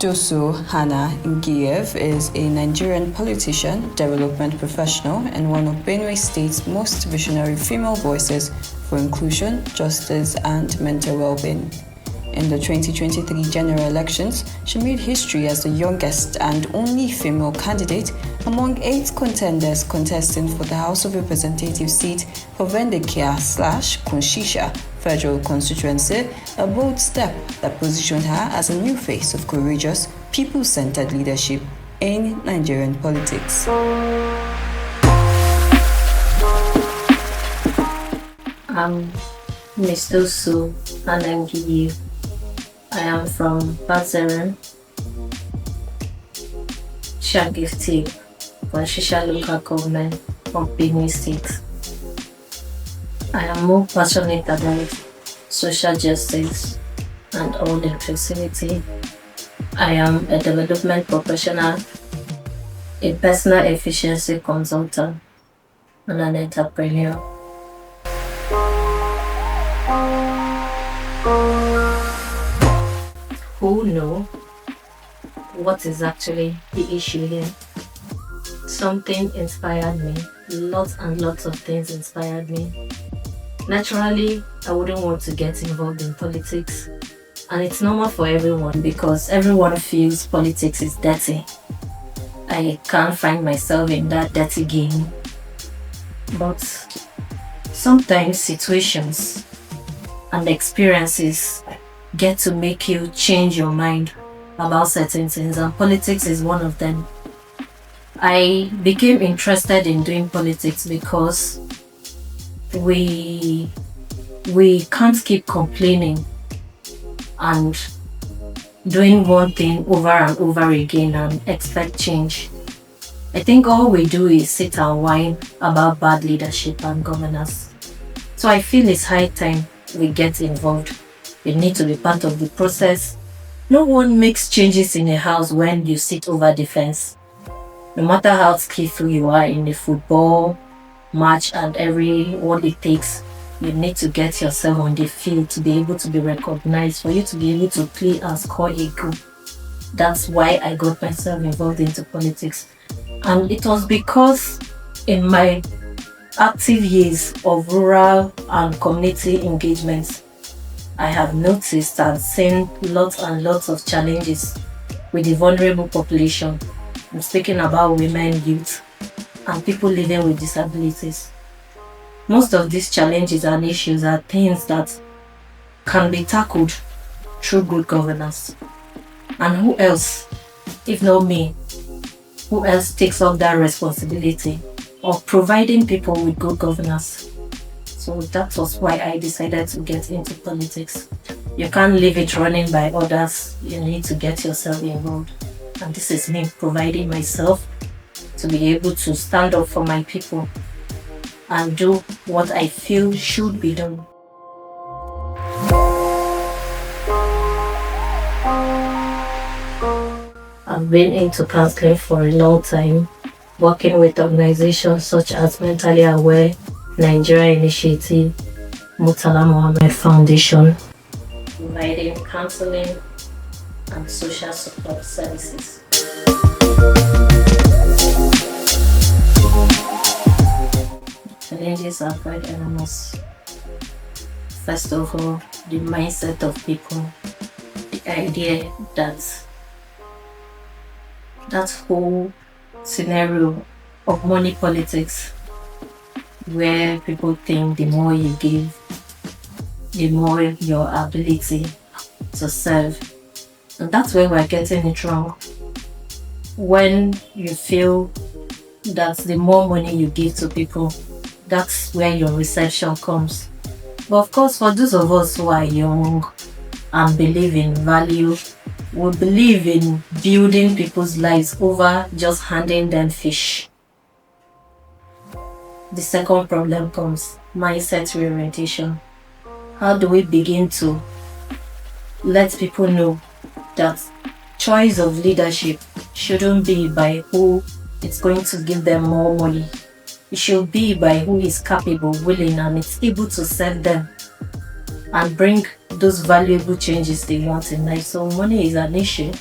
Doosuur Ngiyev is a Nigerian politician, development professional, and one of Benue State's most visionary female voices for inclusion, justice, and mental well-being. In the 2023 general elections, she made history as the youngest and only female candidate among 8 contenders contesting for the House of Representatives seat for Vendekia/Kunshisha Federal Constituency, a bold step that positioned her as a new face of courageous, people-centered leadership in Nigerian politics. I'm Ms. Doosuur Ngiyev. I am from Aspirant, Shagifti, Kunshisha local government of Benue State. I am more passionate about social justice and all inclusivity. I am a development professional, a personal efficiency consultant, and an entrepreneur. Who know what is actually the issue here? Something inspired me. Lots and lots of things inspired me. Naturally, I wouldn't want to get involved in politics, and it's normal for everyone because everyone feels politics is dirty. I can't find myself in that dirty game, but sometimes situations and experiences get to make you change your mind about certain things, and politics is one of them. I became interested in doing politics because we can't keep complaining and doing one thing over and over again and expect change. I think all we do is sit and whine about bad leadership and governance. So I feel it's high time we get involved. You need to be part of the process. No one makes changes in a house when you sit over the fence. No matter how skillful you are in the football match and what it takes, you need to get yourself on the field to be able to be recognized, for you to be able to play and score a goal. That's why I got myself involved into politics. And it was because in my active years of rural and community engagements, I have noticed and seen lots and lots of challenges with the vulnerable population. I'm speaking about women, youth, and people living with disabilities. Most of these challenges and issues are things that can be tackled through good governance. And who else, if not me, who else takes up that responsibility of providing people with good governance? So that was why I decided to get into politics. You can't leave it running by others. You need to get yourself involved. And this is me providing myself to be able to stand up for my people and do what I feel should be done. I've been into counseling for a long time, working with organizations such as Mentally Aware, Nigerian Initiative, Murtala Mohammed Foundation, providing counseling and social support services. Challenges are quite enormous. First of all, the mindset of people, the idea that whole scenario of money politics, where people think the more you give, the more your ability to serve. And that's where we're getting it wrong. When you feel that the more money you give to people, that's where your reception comes. But of course, for those of us who are young and believe in value, we believe in building people's lives over just handing them fish. The second problem comes, mindset reorientation. How do we begin to let people know that choice of leadership shouldn't be by who is going to give them more money? It should be by who is capable, willing, and is able to serve them and bring those valuable changes they want in life. So money is an issue.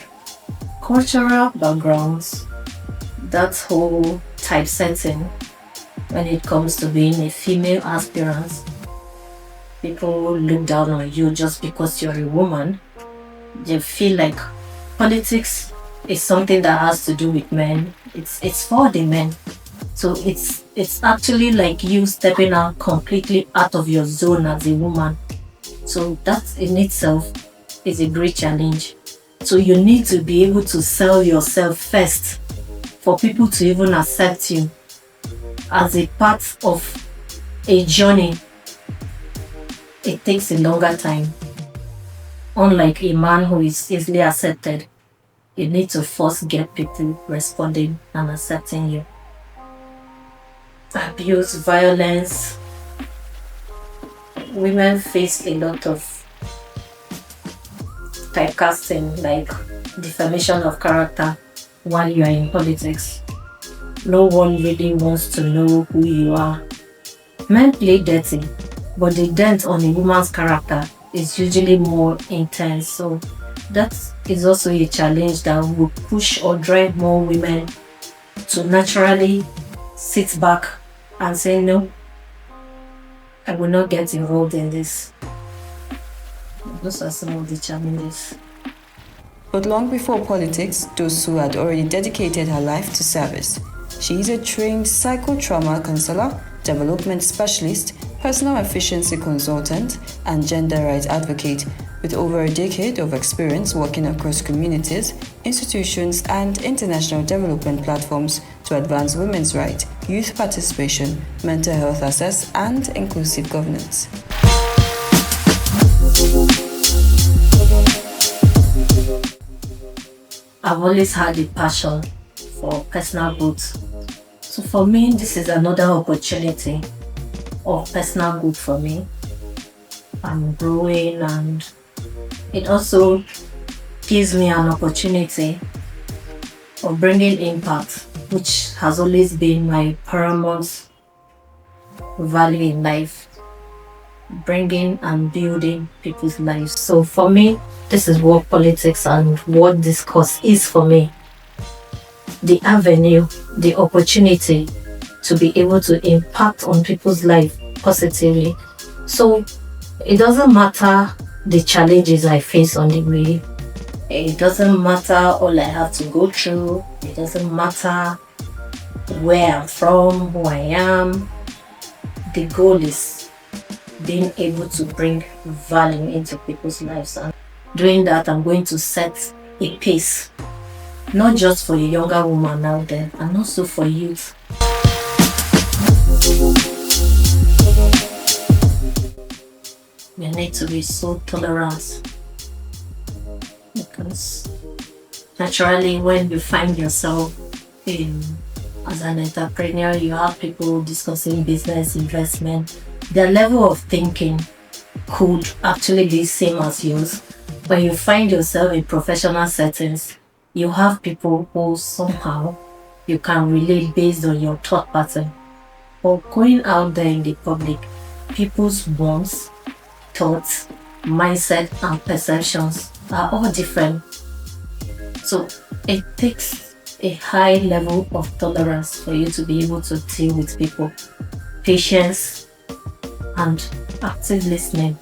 cultural backgrounds, that whole typesetting when it comes to being a female aspirant. People look down on you just because you're a woman. They feel like politics is something that has to do with men. It's for the men. So it's actually like you stepping out completely out of your zone as a woman. So that in itself is a great challenge. So you need to be able to sell yourself first for people to even accept you as a part of a journey. It takes a longer time. Unlike a man who is easily accepted, you need to first get people responding and accepting you. Abuse, violence. Women face a lot of typecasting, like defamation of character while you are in politics. No one really wants to know who you are. Men play dirty, but the dent on a woman's character is usually more intense. So that is also a challenge that will push or drive more women to naturally sit back and say, no, I will not get involved in this. Those are some of the challenges. But long before politics, Doosuur had already dedicated her life to service. She is a trained psychotrauma counselor, development specialist, personal efficiency consultant, and gender rights advocate, with over a decade of experience working across communities, institutions, and international development platforms to advance women's rights, youth participation, mental health access, and inclusive governance. I've always had a passion for personal growth. So for me, this is another opportunity of personal growth for me. I'm growing, and it also gives me an opportunity of bringing impact, which has always been my paramount value in life. Bringing and building people's lives. So for me, this is what politics and what this course is for me. The avenue, the opportunity to be able to impact on people's life positively. So it doesn't matter the challenges I face on the way. It doesn't matter all I have to go through. It doesn't matter where I'm from, who I am. The goal is being able to bring value into people's lives, and doing that I'm going to set a pace, not just for the younger woman out there, and also for youth. We need to be so tolerant, because naturally when you find yourself as an entrepreneur, you have people discussing business, investment. Their level of thinking could actually be same as yours. When you find yourself in professional settings, you have people who somehow you can relate based on your thought pattern. But going out there in the public, people's wants, thoughts, mindset, and perceptions are all different. So it takes a high level of tolerance for you to be able to deal with people. Patience and active listening.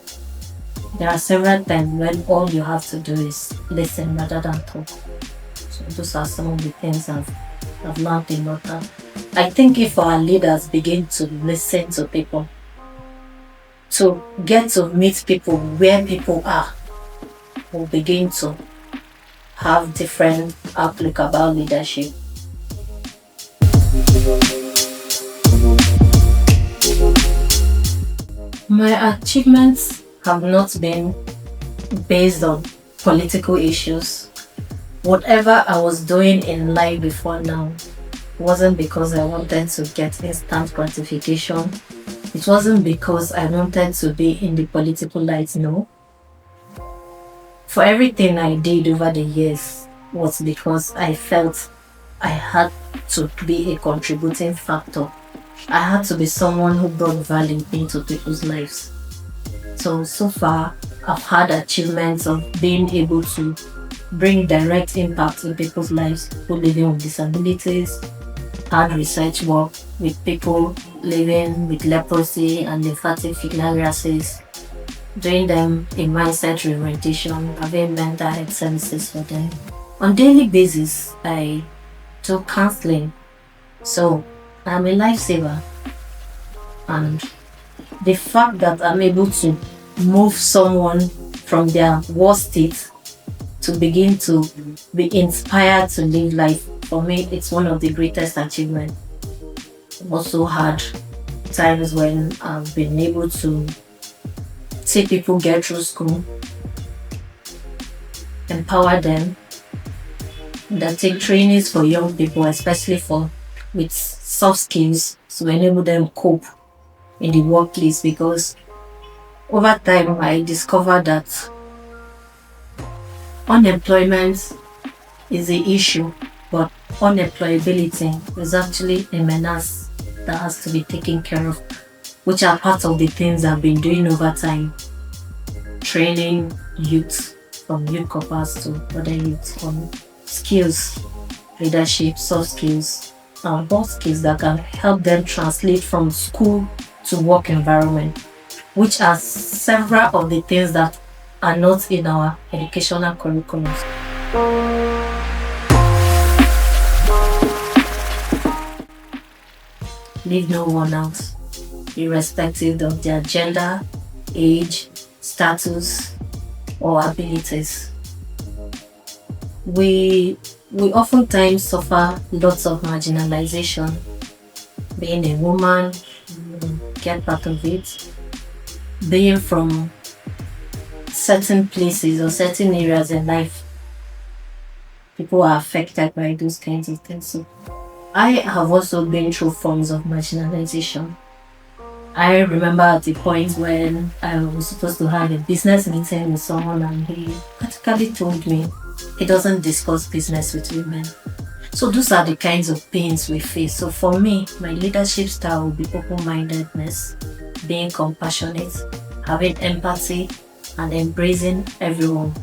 There are several times when all you have to do is listen rather than talk. So those are some of the things I've learned a lot of. I think if our leaders begin to listen to people, to get to meet people where people are, we'll begin to have different outlook about leadership. My achievements have not been based on political issues. Whatever I was doing in life before now wasn't because I wanted to get instant gratification. It wasn't because I wanted to be in the political light, no. For everything I did over the years was because I felt I had to be a contributing factor. I had to be someone who brought value into people's lives. So far, I've had achievements of being able to bring direct impact in people's lives, people living with disabilities, hard research work with people living with leprosy and lymphatic filariasis, doing them a mindset reorientation, having mental health services for them. On daily basis, I do counseling. So I'm a lifesaver, and the fact that I'm able to move someone from their worst state to begin to be inspired to live life, for me, it's one of the greatest achievements. I've also had times when I've been able to see people get through school, empower them, that take trainings for young people, especially for with soft skills, to enable them cope in the workplace, because over time I discovered that unemployment is the issue, but unemployability is actually a menace that has to be taken care of, which are part of the things I've been doing over time. Training youth, from youth corpers to other youth, on skills, leadership, soft skills, and both skills that can help them translate from school to work environment, which are several of the things that are not in our educational curriculums. Leave no one out, irrespective of their gender, age, status, or abilities. We oftentimes suffer lots of marginalization. Being a woman, get part of it. Being from certain places or certain areas in life, people are affected by those kinds of things. So I have also been through forms of marginalization. I remember at the point when I was supposed to have a business meeting with someone, and he practically told me he doesn't discuss business with women. So those are the kinds of pains we face. So for me, my leadership style will be open-mindedness, being compassionate, having empathy, and embracing everyone,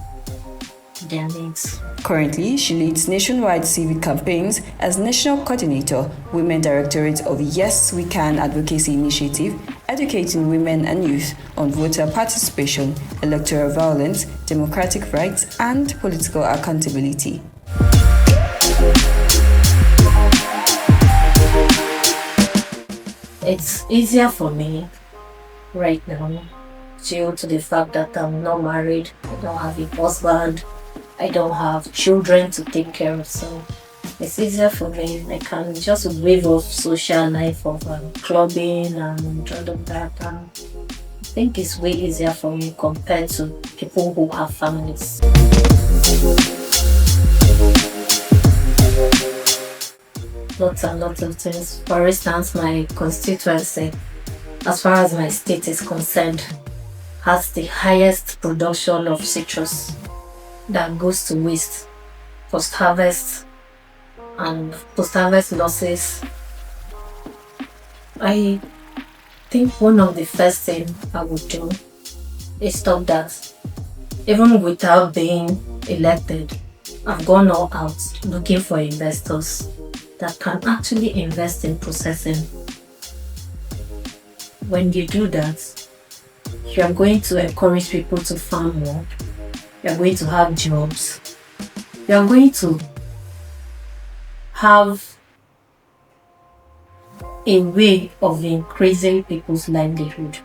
their needs. Currently, she leads nationwide civic campaigns as National Coordinator, Women Directorate of Yes We Can Advocacy Initiative, educating women and youth on voter participation, electoral violence, democratic rights, and political accountability. It's easier for me right now due to the fact that I'm not married, I don't have a husband, I don't have children to take care of, so it's easier for me. I can just wave off social life of clubbing and all of that, and I think it's way easier for me compared to people who have families. Lots and lots of things. For instance, my constituency, as far as my state is concerned, has the highest production of citrus that goes to waste, post-harvest, and post-harvest losses. I think one of the first things I would do is stop that. Even without being elected, I've gone all out looking for investors that can actually invest in processing. When you do that, you are going to encourage people to farm more, you are going to have jobs, you are going to have a way of increasing people's livelihood.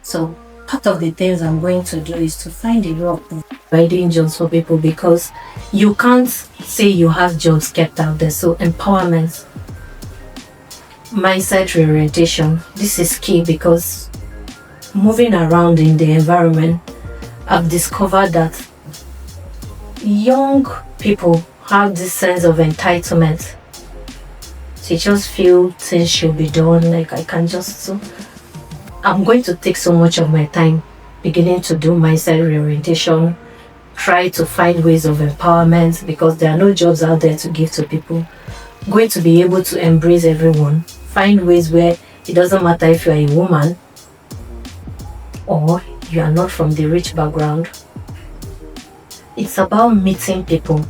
So part of the things I'm going to do is to find a way of providing jobs for people, because you can't say you have jobs kept out there. So empowerment, mindset reorientation, this is key, because moving around in the environment, I've discovered that young people have this sense of entitlement. They just feel things should be done, like I can just, so I'm going to take so much of my time beginning to do mindset reorientation, try to find ways of empowerment, because there are no jobs out there to give to people. I'm going to be able to embrace everyone, find ways where it doesn't matter if you're a woman or you are not from the rich background, It's about meeting people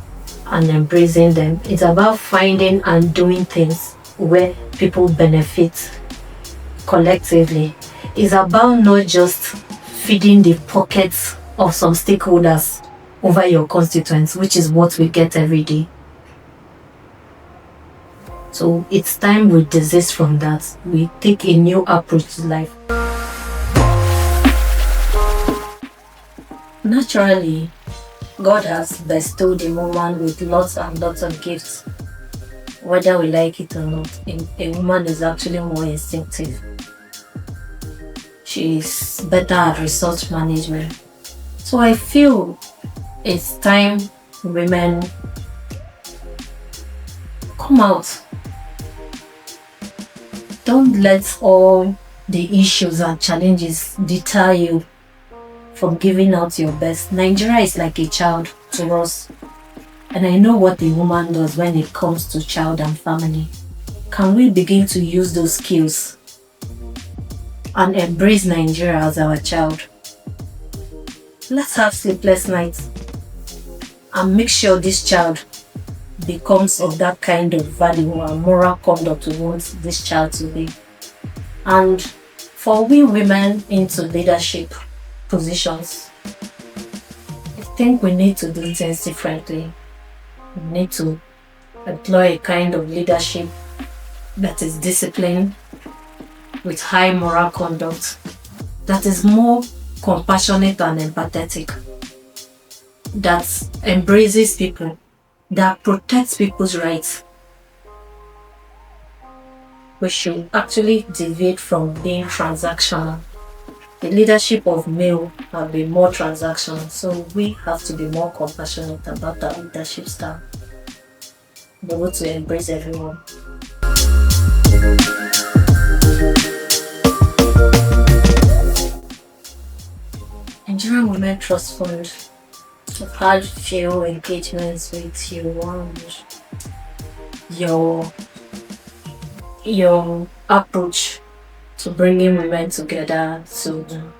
and embracing them. It's about finding and doing things where people benefit collectively. It's about not just feeding the pockets of some stakeholders over your constituents, which is what we get every day. So it's time we desist from that. We take a new approach to life. Naturally, God has bestowed a woman with lots and lots of gifts. Whether we like it or not, a woman is actually more instinctive. She's better at resource management. So I feel it's time women come out. Don't let all the issues and challenges deter you from giving out your best. Nigeria is like a child to us. And I know what a woman does when it comes to child and family. Can we begin to use those skills and embrace Nigeria as our child? Let's have sleepless nights and make sure this child becomes of that kind of value and moral conduct we want this child to be. And for we women into leadership positions, I think we need to do things differently. We need to employ a kind of leadership that is disciplined, with high moral conduct, that is more compassionate and empathetic, that embraces people, that protects people's rights. We should actually deviate from being transactional. The leadership of male have been more transactional, so we have to be more compassionate about our leadership style. Be able to embrace everyone. Nigerian Women Trust Fund. I've had few engagements with you and your approach to bringing women together, to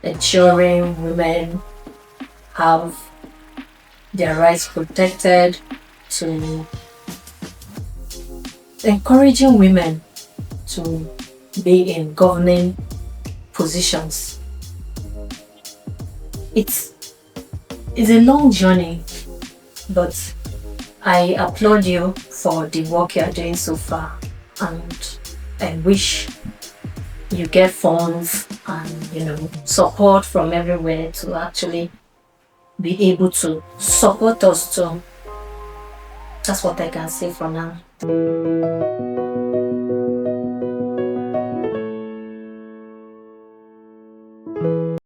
ensuring women have their rights protected, to encouraging women to be in governing positions. It's a long journey, but I applaud you for the work you are doing so far, and I wish you get funds and support from everywhere to actually be able to support us too. That's what I can say for now.